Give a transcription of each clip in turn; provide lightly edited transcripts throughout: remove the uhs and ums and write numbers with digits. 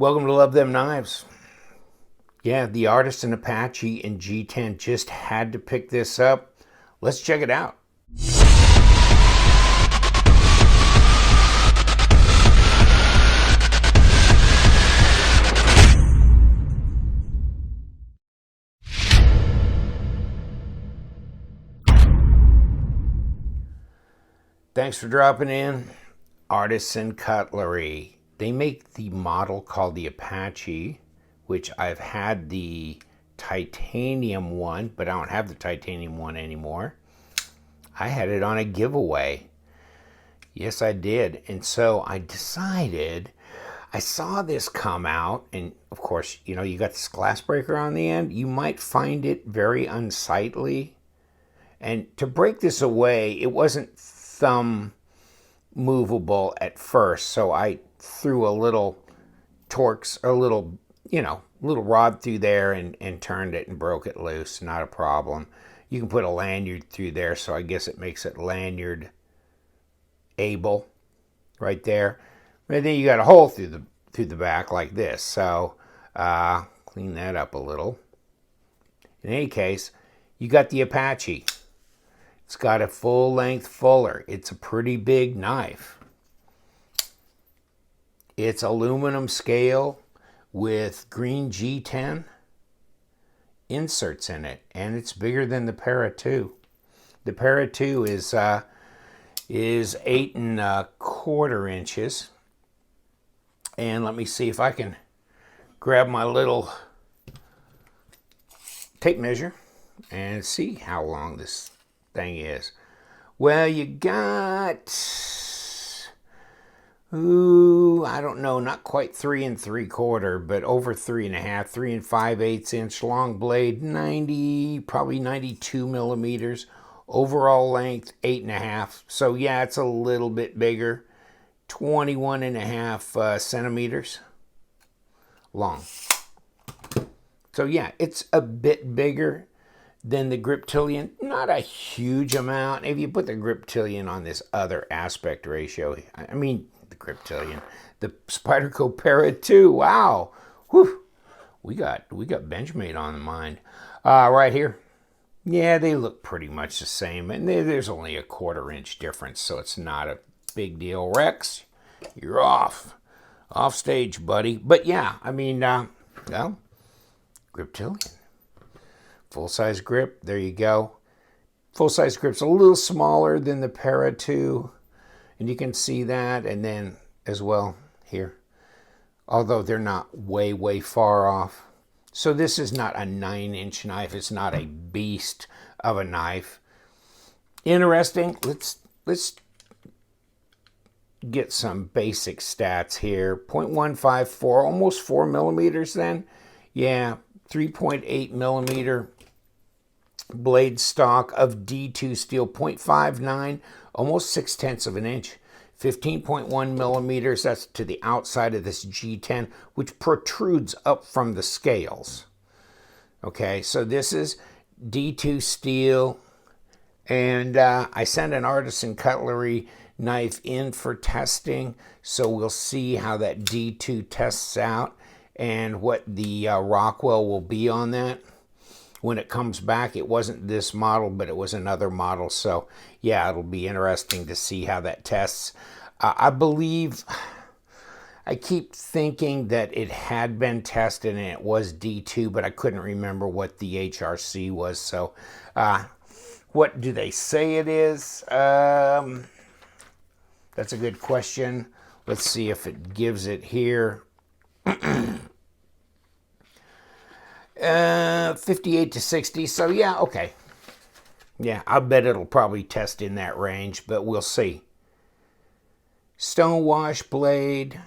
Welcome to Love Them Knives. Yeah, the Artisan Apache and G10, just had to pick this up. Let's check it out. Thanks for dropping in. Artisan Cutlery. They make the model called the Apache, which I've had the titanium one, but I don't have the titanium one anymore. I had it on a giveaway. Yes, I did. And so I decided, I saw this come out, and of course, you know, you got this glass breaker on the end. You might find it very unsightly. And to break this away, it wasn't thumb movable at first, so I threw a little little rod through there and turned it and broke it loose. Not a problem. You can put a lanyard through there, so I guess it makes it lanyard able right there. And then you got a hole through the back like this. So clean that up a little. In any case, you got the Apache. It's got a full-length fuller. It's a pretty big knife. It's aluminum scale with Green G10 inserts in it, and it's bigger than the Para 2. The Para 2 is 8¼ inches. And let me see if I can grab my little tape measure and see how long this thing is. Well, you got, I don't know, not quite 3 3/4, but over 3½, 3 5/8 inch long blade, probably 92 millimeters. Overall length, 8½. So yeah, it's a little bit bigger, 21½ centimeters long. So yeah, it's a bit bigger than the Griptilian. Not a huge amount. If you put the Griptilian on this other aspect ratio, I mean the Griptilian, the Spyderco Para 2, wow. Whew. We got Benchmade on the mind. Right here. Yeah, they look pretty much the same, and there's only a 1/4 inch difference, so it's not a big deal. Rex, you're off stage, buddy. But yeah, I mean, well, Griptilian. Full-size grip, there you go. Full-size grip's a little smaller than the Para 2, and you can see that, and then as well here, although they're not way far off. So this is not a 9-inch knife. It's not a beast of a knife. Interesting. Let's get some basic stats here. 0.154, almost 4 millimeters then. Yeah, 3.8 millimeter blade stock of D2 steel, 0.59, almost 0.6 inch. 15.1 millimeters, that's to the outside of this G10, which protrudes up from the scales. Okay, so this is D2 steel, and I sent an Artisan Cutlery knife in for testing, so we'll see how that D2 tests out and what the Rockwell will be on that when it comes back. It wasn't this model, but it was another model. So yeah, it'll be interesting to see how that tests. I believe, I keep thinking that it had been tested and it was D2, but I couldn't remember what the HRC was. So what do they say it is? That's a good question. Let's see if it gives it here. 58 to 60, so yeah, okay. Yeah, I bet it'll probably test in that range, but we'll see. Stonewash blade,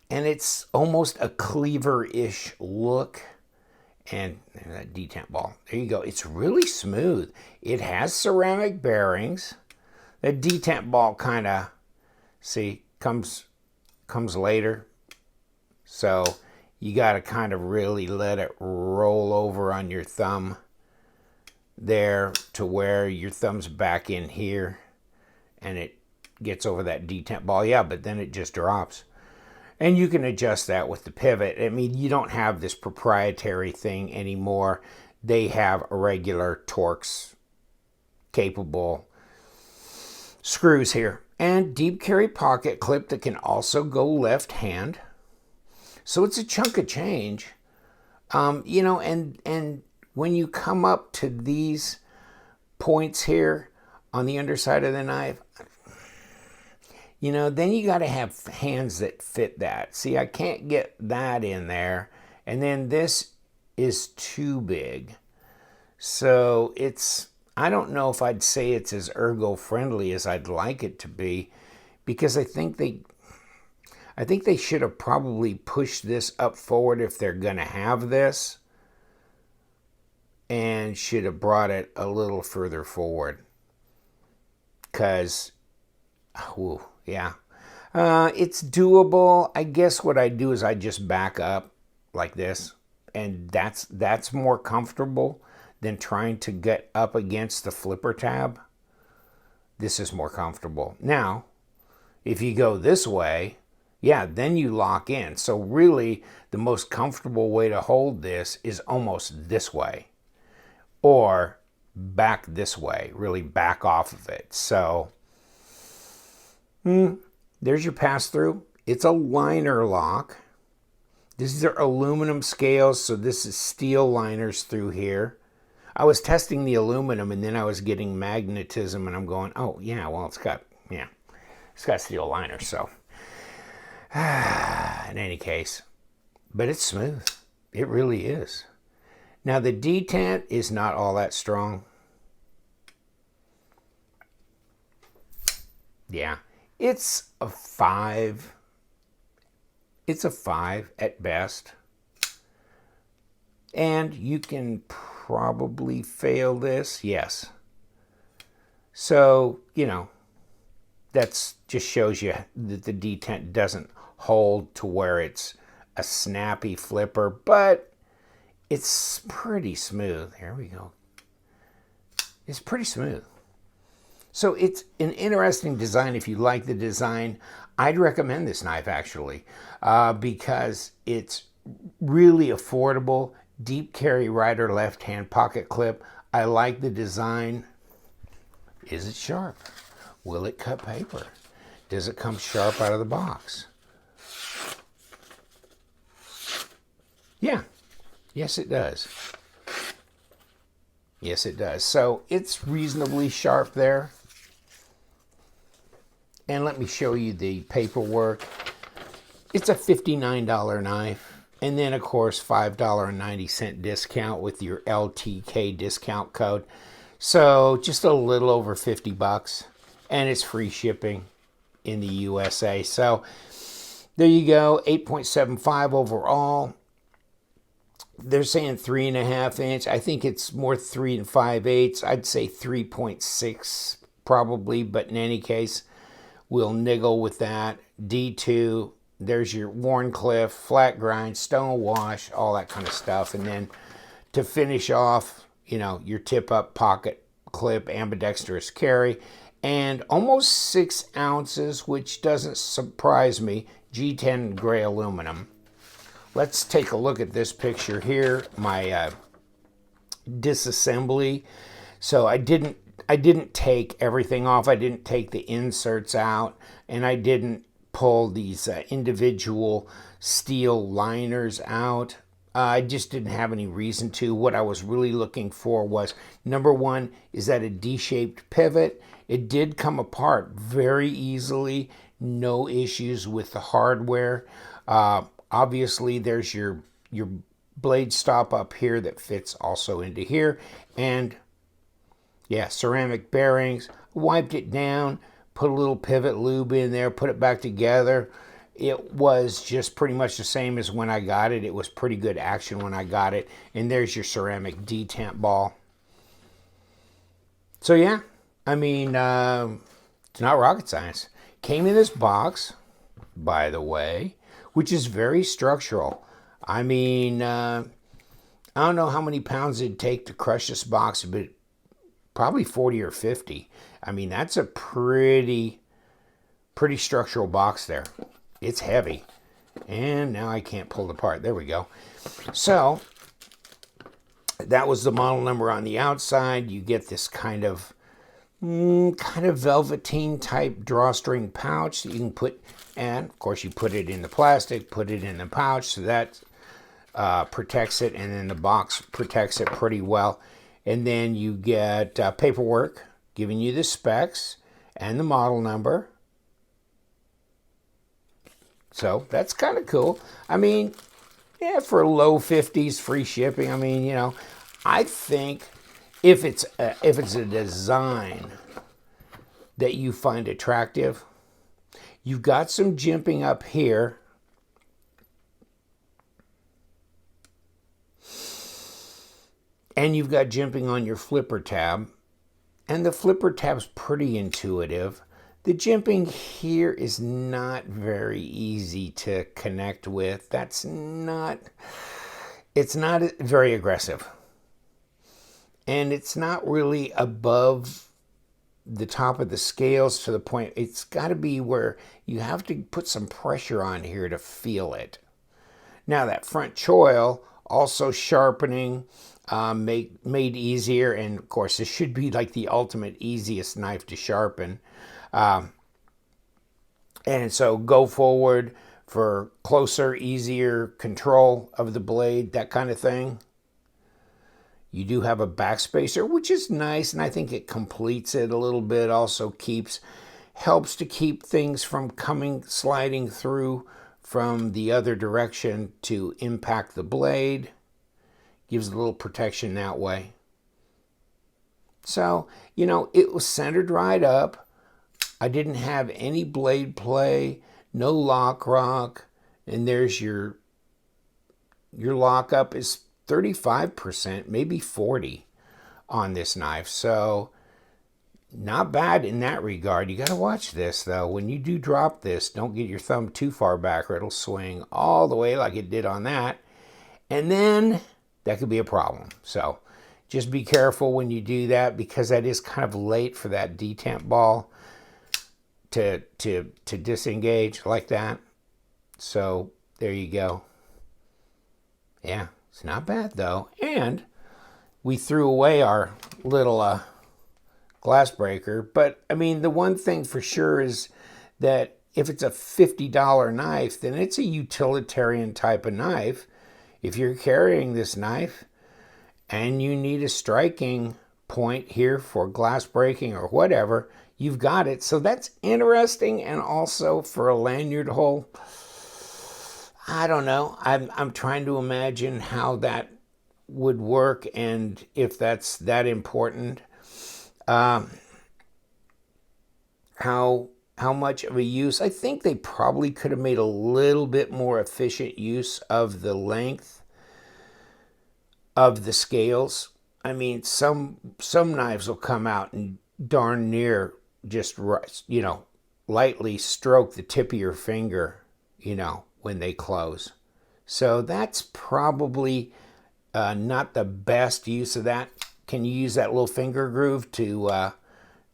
and it's almost a cleaver-ish look. And that detent ball, there you go. It's really smooth. It has ceramic bearings. That detent ball kind of, see, comes later. So you got to kind of really let it roll over on your thumb there to where your thumb's back in here and it gets over that detent ball. Yeah, but then it just drops. And you can adjust that with the pivot. I mean, you don't have this proprietary thing anymore. They have a regular Torx capable screws here. And deep carry pocket clip that can also go left hand. So it's a chunk of change. You know, and when you come up to these points here on the underside of the knife, you know, then you got to have hands that fit that. See, I can't get that in there. And then this is too big. So it's, I don't know if I'd say it's as ergo friendly as I'd like it to be, because I think they should have probably pushed this up forward if they're going to have this, and should have brought it a little further forward. Because, yeah. It's doable. I guess what I do is I just back up like this, and that's more comfortable than trying to get up against the flipper tab. This is more comfortable. Now, if you go this way, yeah, then you lock in. So really, the most comfortable way to hold this is almost this way, or back this way, really back off of it. So there's your pass-through. It's a liner lock. These are aluminum scales, so this is steel liners through here. I was testing the aluminum, and then I was getting magnetism, and I'm going, oh, yeah, well, it's got steel liners, so. In any case, but it's smooth. It really is. Now, the detent is not all that strong. Yeah, it's a 5. It's a 5 at best. And you can probably fail this, yes. So, you know, that's just shows you that the detent doesn't hold to where it's a snappy flipper, but it's pretty smooth. Here we go. It's pretty smooth. So it's an interesting design. If you like the design, I'd recommend this knife actually, because it's really affordable. Deep carry right or left hand pocket clip. I like the design. Is it sharp? Will it cut paper? Does it come sharp out of the box? Yeah. Yes, it does. Yes, it does. So it's reasonably sharp there. And let me show you the paperwork. It's a $59 knife. And then, of course, $5.90 discount with your LTK discount code. So just a little over 50 bucks. And it's free shipping in the USA. So there you go, 8.75 overall. They're saying 3.5 inch. I think it's more 3 5/8. I'd say 3.6 probably, but in any case, we'll niggle with that. D2, there's your Wharncliffe, flat grind, stone wash, all that kind of stuff. And then to finish off, you know, your tip up pocket clip, ambidextrous carry, and almost 6 ounces, which doesn't surprise me, G10 gray aluminum. Let's take a look at this picture here, my disassembly. So I didn't take everything off. I didn't take the inserts out, and I didn't pull these individual steel liners out. I just didn't have any reason to. What I was really looking for was, number one, is that a D-shaped pivot. It did come apart very easily. No issues with the hardware. Obviously, there's your blade stop up here that fits also into here. And yeah, ceramic bearings. Wiped it down, put a little pivot lube in there, put it back together. It was just pretty much the same as when I got it. It was pretty good action when I got it. And there's your ceramic detent ball. So yeah, I mean, it's not rocket science. Came in this box, by the way, which is very structural. I mean, I don't know how many pounds it'd take to crush this box, but probably 40 or 50. I mean, that's a pretty structural box there. It's heavy. And now I can't pull it apart. There we go. So that was the model number on the outside. You get this kind of velveteen type drawstring pouch that you can put, and of course you put it in the plastic, put it in the pouch, so that protects it, and then the box protects it pretty well. And then you get paperwork giving you the specs and the model number. So that's kind of cool. I mean, yeah, for low 50s, free shipping. I mean, you know, I think if it's a design that you find attractive, you've got some jimping up here. And you've got jimping on your flipper tab. And the flipper tab's pretty intuitive. The jimping here is not very easy to connect with. It's not very aggressive. And it's not really above the top of the scales to the point, it's got to be where you have to put some pressure on here to feel it. Now that front choil, also sharpening, made easier, and of course this should be like the ultimate easiest knife to sharpen. And so go forward for closer, easier control of the blade, that kind of thing. You do have a backspacer, which is nice, and I think it completes it a little bit. Also helps to keep things from sliding through from the other direction to impact the blade. Gives a little protection that way. So, you know, it was centered right up. I didn't have any blade play, no lock rock, and there's your lockup is 35%, maybe 40 on this knife. So not bad in that regard. You got to watch this though. When you do drop this, don't get your thumb too far back or it'll swing all the way like it did on that. And then that could be a problem. So just be careful when you do that, because that is kind of late for that detent ball to disengage like that. So there you go. Yeah, it's not bad though. And we threw away our little glass breaker. But I mean, the one thing for sure is that if it's a $50 knife, then it's a utilitarian type of knife. If you're carrying this knife and you need a striking point here for glass breaking or whatever, you've got it. So that's interesting. And also for a lanyard hole, I don't know. I'm trying to imagine how that would work and if that's that important. How much of a use? I think they probably could have made a little bit more efficient use of the length of the scales. I mean, some knives will come out and darn near just, you know, lightly stroke the tip of your finger, you know, when they close. So that's probably not the best use of that. Can you use that little finger groove to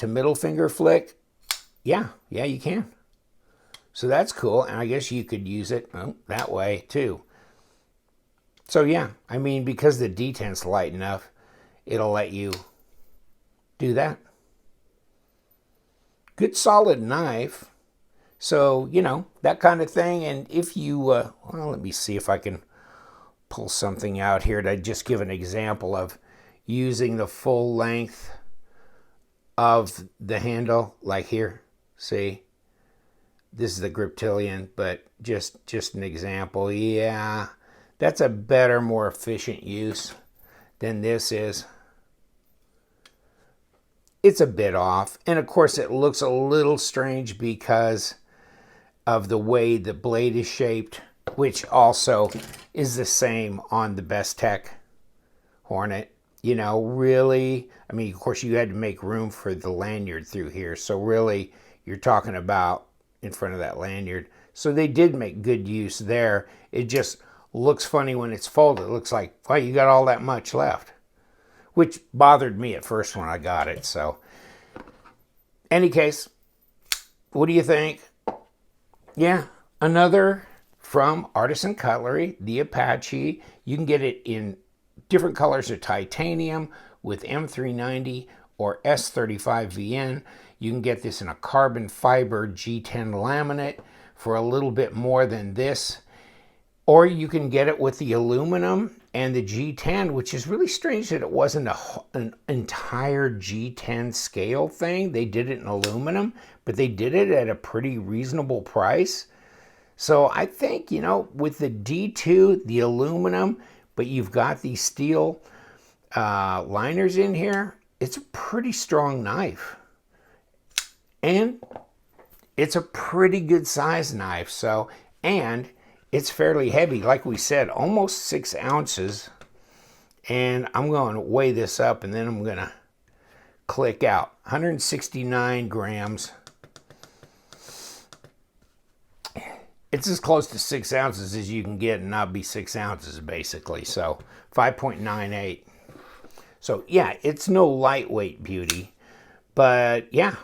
middle finger flick? Yeah, you can. So that's cool, and I guess you could use it that way too. So yeah, I mean, because the detent's light enough, it'll let you do that. Good solid knife. So, you know, that kind of thing. And if you, well, let me see if I can pull something out here to just give an example of using the full length of the handle, like here. See, this is the Griptilian, but just an example. Yeah, that's a better, more efficient use than this is. It's a bit off. And of course, it looks a little strange because of the way the blade is shaped, which also is the same on the Best Tech Hornet. You know, really, I mean, of course, you had to make room for the lanyard through here. So really, you're talking about in front of that lanyard. So they did make good use there. It just looks funny when it's folded. It looks like, wow, you got all that much left, which bothered me at first when I got it. So, any case, what do you think? Yeah, another from Artisan Cutlery, the Apache. You can get it in different colors of titanium with M390 or S35VN. You can get this in a carbon fiber G10 laminate for a little bit more than this. Or you can get it with the aluminum and the G10, which is really strange that it wasn't an entire G10 scale thing. They did it in aluminum, but they did it at a pretty reasonable price. So I think, you know, with the D2, the aluminum, but you've got these steel liners in here, it's a pretty strong knife. And it's a pretty good size knife. So, and it's fairly heavy, like we said, almost 6 ounces. And I'm going to weigh this up and then I'm going to click out. 169 grams. It's as close to 6 ounces as you can get and not be 6 ounces, basically. So 5.98. So yeah, it's no lightweight beauty, but yeah.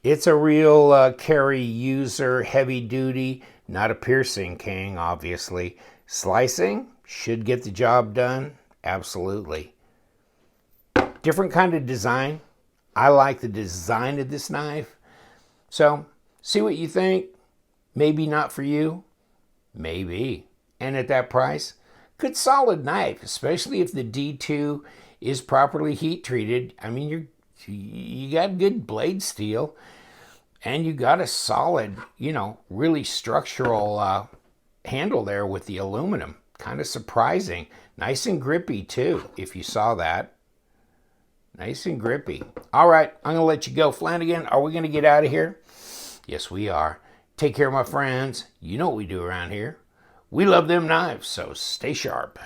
It's a real carry user, heavy duty, not a piercing king, obviously. Slicing should get the job done, absolutely. Different kind of design. I like the design of this knife. So, see what you think. Maybe not for you, maybe. And at that price, good solid knife, especially if the D2 is properly heat treated. I mean, you got good blade steel and you got a solid, you know, really structural handle there with the aluminum. Kind of surprising. Nice and grippy too, if you saw that. Nice and grippy. All right, I'm gonna let you go. Flanagan, are we gonna get out of here? Yes, we are. Take care, my friends. You know what we do around here. We love them knives, so stay sharp.